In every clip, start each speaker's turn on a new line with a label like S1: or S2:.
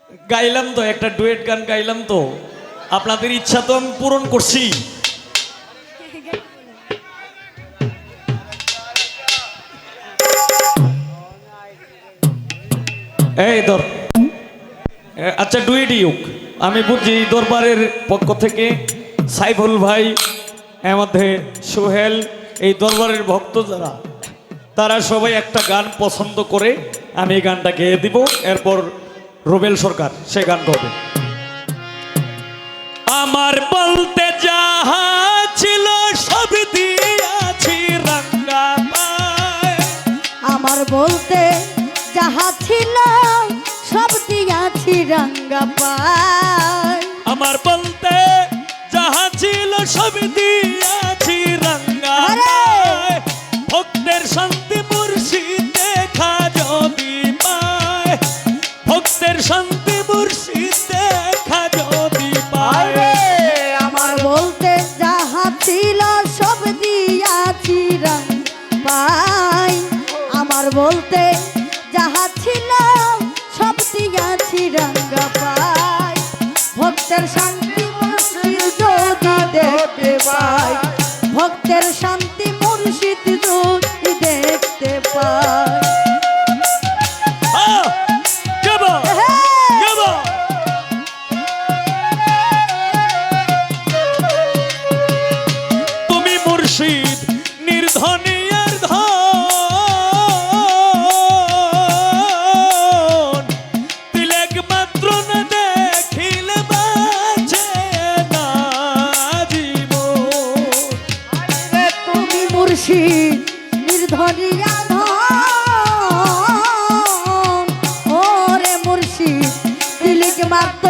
S1: গাইলাম তো একটা ডুয়েট গান গাইলাম তো, আপনাদের ইচ্ছা তো আমি পূরণ করছি। এই ধর, আচ্ছা ডুয়েটই হোক। আমি বুঝি দরবারের পক্ষ থেকে সাইফুল ভাই, এর মধ্যে সোহেল, এই দরবারের ভক্ত যারা, তারা সবাই একটা গান পছন্দ করে আমি এই গানটা গেয়ে দিব। এরপর রুবেল সরকার সে গান গাবে। আমার বলতে যাহা ছিল সব দিয়াছি রাঙ্গা পায়।
S2: আমার বলতে যাহা ছিল সব দিয়াছি রাঙ্গা পায়।
S1: আমার বলতে যাহা ছিল সব দিয়াছি রাঙ্গা পায়। ভক্তের শান্তি মুর্শিদ দেখা যদি পায়, ভক্তের শান্তি মুর্শিদ দেখা যদি পায়।
S2: আমার বলতে যাহা ছিল সব দিয়াছি রাঙ্গা পায়। আমার বলতে যাহা ছিল সব দিয়াছি রাঙ্গা পায়। ভক্তের শান্তি মুর্শিদ যদি দেখতে পাই, ভক্তের শান্তি মুর্শিদ যদি দেখতে পাই।
S1: তুমি মুর্শিদ নির্ধনী আর ধন, তিলক মাত্র না দেখিলে বাঁচে না জীবন।
S2: তুমি মুর্শিদ নির্ধনিয়া ধন, ওরে মুর্শিদ তিলক মাত্র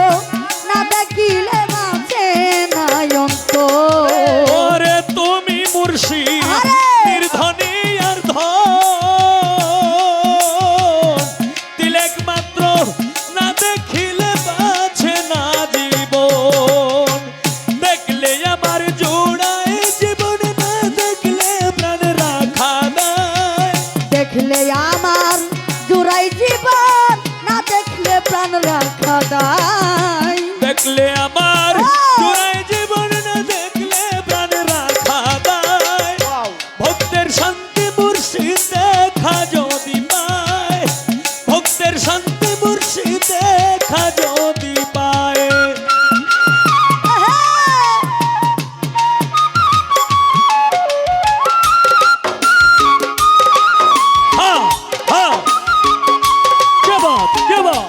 S2: না দেখিলে বাঁচে না অন্তর।
S1: ওরে তুমি মুর্শিদ নির্ধনী আর ধন, তিলক মাত্র না দেখিলে বাঁচে না জীবন। দেখলে আমার জোড়ায় জীবন, না দেখলে প্রাণ রাখা দেয়।
S2: দেখলে আমার জোড়াই জীবন, না দেখলে প্রাণ রাখা দায়।
S1: দেখলে আমার জোড়ায় জীবন, না দেখলে প্রাণ রাখা দেয়। ভক্তের শান্তি মুর্শিদ দেখা যদি পায়, ভক্তের শান্তি মুর্শিদ দেখা যদি পায়। হ্যাঁ হ্যাঁ, কে বাত কে বাত।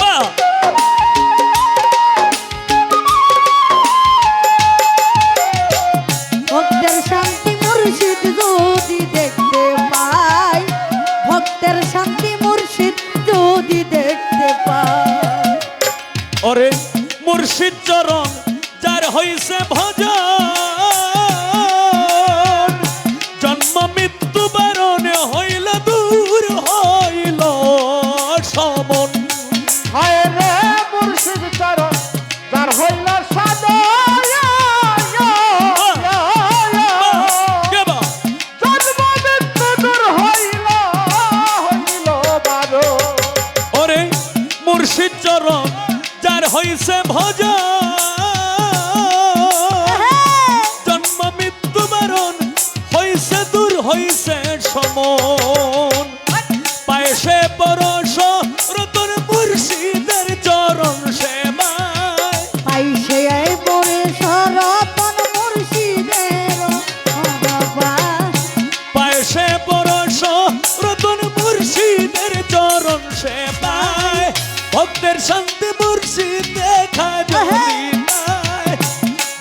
S1: বাহ!
S2: ভক্তের শান্তি মুর্শিদ যদি দেখতে পাই, ভক্তের শান্তি মুর্শিদ যদি দেখতে পাই।
S1: ওরে মুর্শিদ চরণ যার হইছে ভজন, জন্ম মৃত্যু বারণ হইল দূর হইল সমন।
S3: হায় রে মুর্শিদ চরণ যার হইল সাধন,
S1: কে বা?
S3: জন্ম মৃত্যু দূর হইল বারো।
S1: ওরে মুর্শিদ চরণ যার হইছে ভজন, জন্ম মৃত্যু বারণ হইছে দূর হইছে সমন। পায় সে পরশ রতন মুর্শিদের চরণ সেবায়।
S2: পাইছে এই বরে সরতন মুর্শিদের ভগবান।
S1: পায় সে পরশ রতন মুর্শিদের চরণ সেবায়। ভক্তের শান্তি মুর্শিদ দেখা যদি পায়,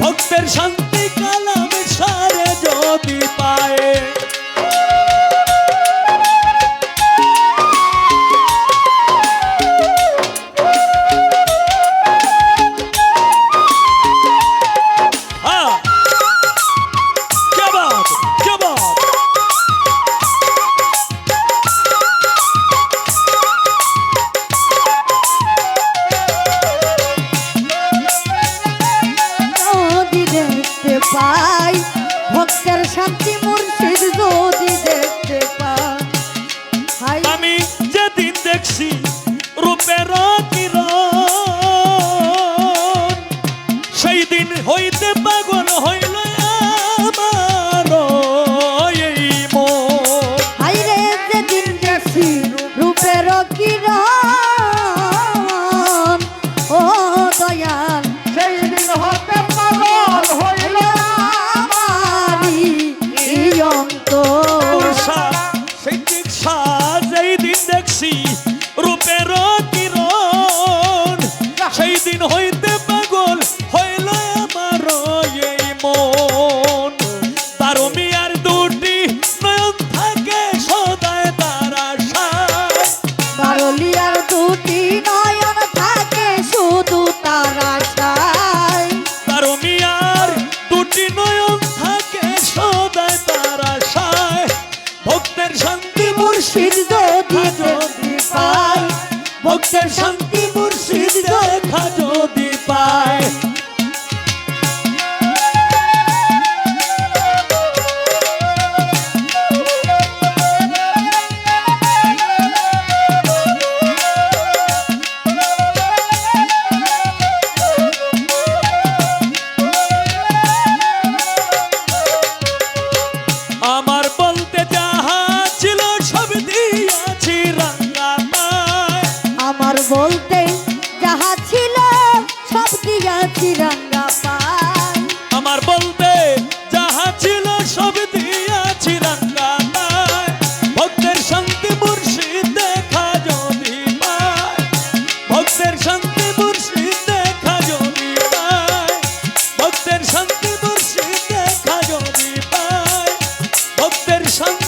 S1: ভক্তের শান্তি কালাম সারে যদি পায়।
S2: অন্তর
S1: বর্ষা সেই দীক্ষা যেই দিন দেখছি রূপের কিরণ সেই দিন হইতে পাগল হইল আমার এই মন তার মিয়ার দুটি নয়ন থাকে সদায় তার আশায়
S2: বারলিয়ার দুটি নয়ন থাকে শুধু তার আশায়
S1: তার মিয়ার দুটি নয়ন থাকে সদায় তার আশায় ভক্তের শান্তি মুর্শিদ
S2: যদি পাই
S1: ভক্তের শান্তি মুর্শিদ দেখা যদি পায় আমার বলতে যাহা ছিল সব দিয়াছি রাঙ্গা পায়
S2: আমার বলতে যাহা ছিল সব দিয়াছি রাঙ্গা পাই
S1: আমার বলতে যাহা ছিল সব দিয়াছি রাঙ্গা পায় ভক্তের শান্তি মুর্শিদ দেখা যদি পায় ভক্তের শান্তি মুর্শিদ দেখা যদি পায় ভক্তের শান্তি মুর্শিদ দেখা যদি পায় ভক্তের শান্তি